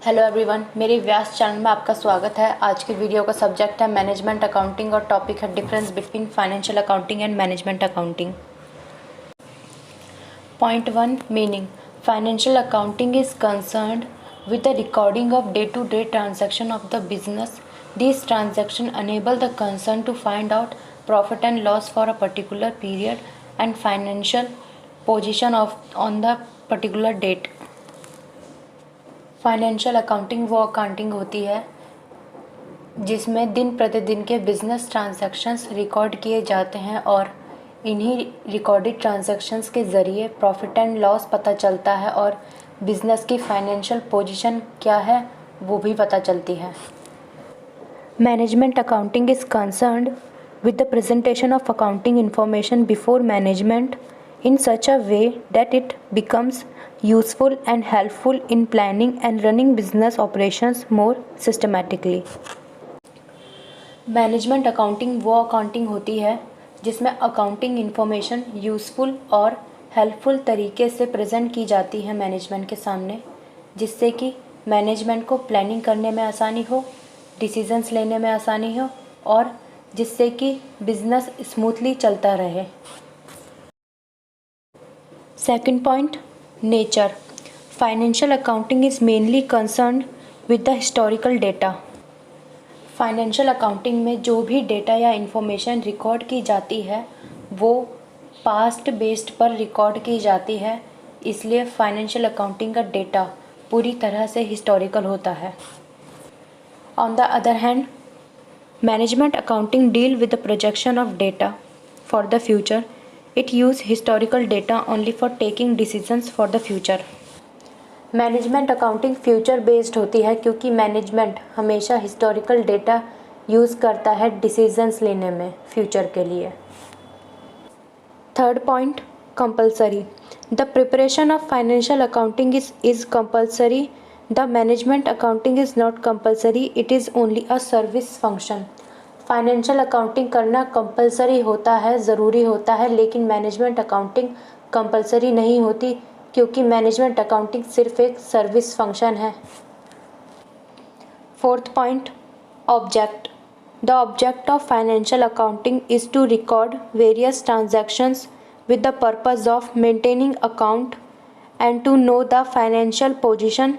Hello everyone, मेरे व्यास channel में आपका स्वागत है। आज की वीडियो का सब्जेक्ट है मैनेजमेंट अकाउंटिंग और टॉपिक है difference between financial accounting and management accounting. Point 1 meaning. Financial accounting is concerned with the recording of day-to-day transaction of the business. These transactions enable the concern to find out profit and loss for a particular period and financial position on the particular date. Financial accounting वो accounting होती है जिसमें दिन प्रतिदिन के business transactions record किए जाते हैं और इन्हीं रिकॉर्डेड ट्रांजैक्शंस के ज़रिए प्रॉफिट एंड लॉस पता चलता है और बिजनेस की फाइनेंशियल पोजीशन क्या है वो भी पता चलती है। Management accounting is concerned with the presentation of accounting information before management in such a way that it becomes useful and helpful in planning and running business operations more systematically. Management accounting वो accounting होती है जिसमें accounting information useful और helpful तरीके से present की जाती है मैनेजमेंट के सामने, जिससे कि मैनेजमेंट को प्लानिंग करने में आसानी हो, डिसीजंस लेने में आसानी हो और जिससे कि बिजनेस स्मूथली चलता रहे। Second point, nature. Financial accounting is mainly concerned with the historical data. Financial accounting में जो भी डेटा या इंफॉर्मेशन रिकॉर्ड की जाती है वो पास्ट बेस्ड पर रिकॉर्ड की जाती है, इसलिए फाइनेंशियल अकाउंटिंग का डेटा पूरी तरह से हिस्टोरिकल होता है। On the other hand, management accounting deal with the projection of data for the future. It use historical data only for taking decisions for the future. Management accounting future based होती है क्योंकि management हमेशा historical data use करता है decisions लेने में future के लिए। Third point, compulsory. The preparation of financial accounting is compulsory. The management accounting is not compulsory, it is only a service function. Financial accounting करना कंपलसरी होता है, ज़रूरी होता है, लेकिन मैनेजमेंट अकाउंटिंग कंपलसरी नहीं होती क्योंकि मैनेजमेंट अकाउंटिंग सिर्फ एक सर्विस फंक्शन है। Fourth point, object. The object of financial accounting is to record various transactions with the purpose of maintaining account and to know the financial position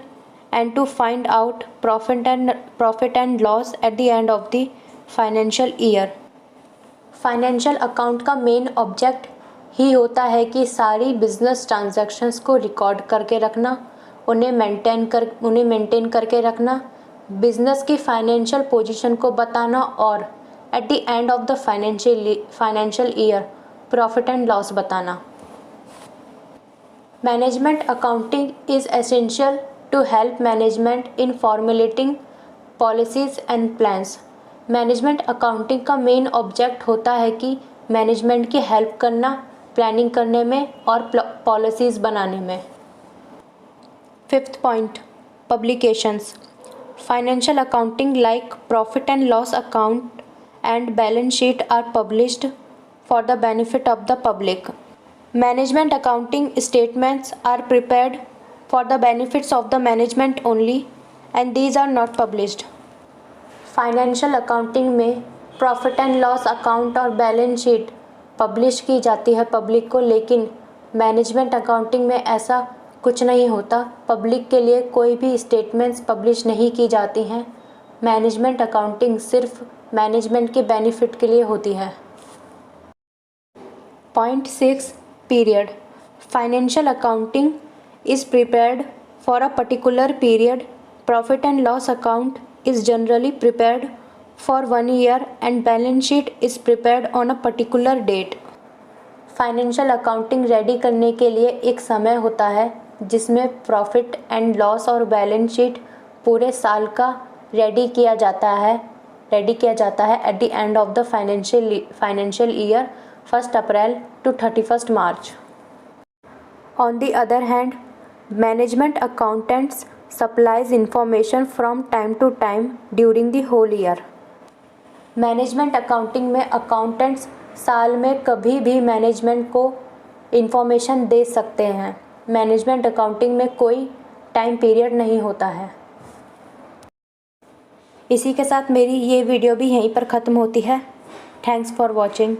and to find out profit and loss at the end of the financial year. Financial account का main object ही होता है कि सारी business transactions को record करके रखना, उन्हें maintain करके रखना, बिजनेस की फाइनेंशियल पोजीशन को बताना और at the end of the financial year profit and loss बताना। Management accounting is essential to help management in formulating policies and plans. Management accounting का मेन ऑब्जेक्ट होता है कि मैनेजमेंट की हेल्प करना प्लानिंग करने में और पॉलिसीज़ बनाने में। Fifth point, publications. Financial accounting like profit and loss account and balance sheet are published for the benefit of the public. Management accounting statements are prepared for the benefits of the management only and these are not published. Financial accounting में profit and loss account और balance sheet publish की जाती है public को, लेकिन management accounting में ऐसा कुछ नहीं होता। पब्लिक के लिए कोई भी स्टेटमेंट्स पब्लिश नहीं की जाती हैं। मैनेजमेंट अकाउंटिंग सिर्फ मैनेजमेंट के बेनिफिट के लिए होती है। Point 6, period. Financial accounting is prepared for a particular period. Profit and loss account is generally prepared for 1 year and balance sheet is prepared on a particular date. Financial accounting ready करने के लिए एक समय होता है जिसमें profit and loss और balance sheet पूरे साल का रेडी किया जाता है eight the end of the financial year 1 April to 31 March. On the other hand, management accountants supplies information from time to time during the whole year. Management accounting में accountants साल में कभी भी मैनेजमेंट को information दे सकते हैं। Management accounting में कोई टाइम पीरियड नहीं होता है। इसी के साथ मेरी ये वीडियो भी यहीं पर ख़त्म होती है। Thanks for watching.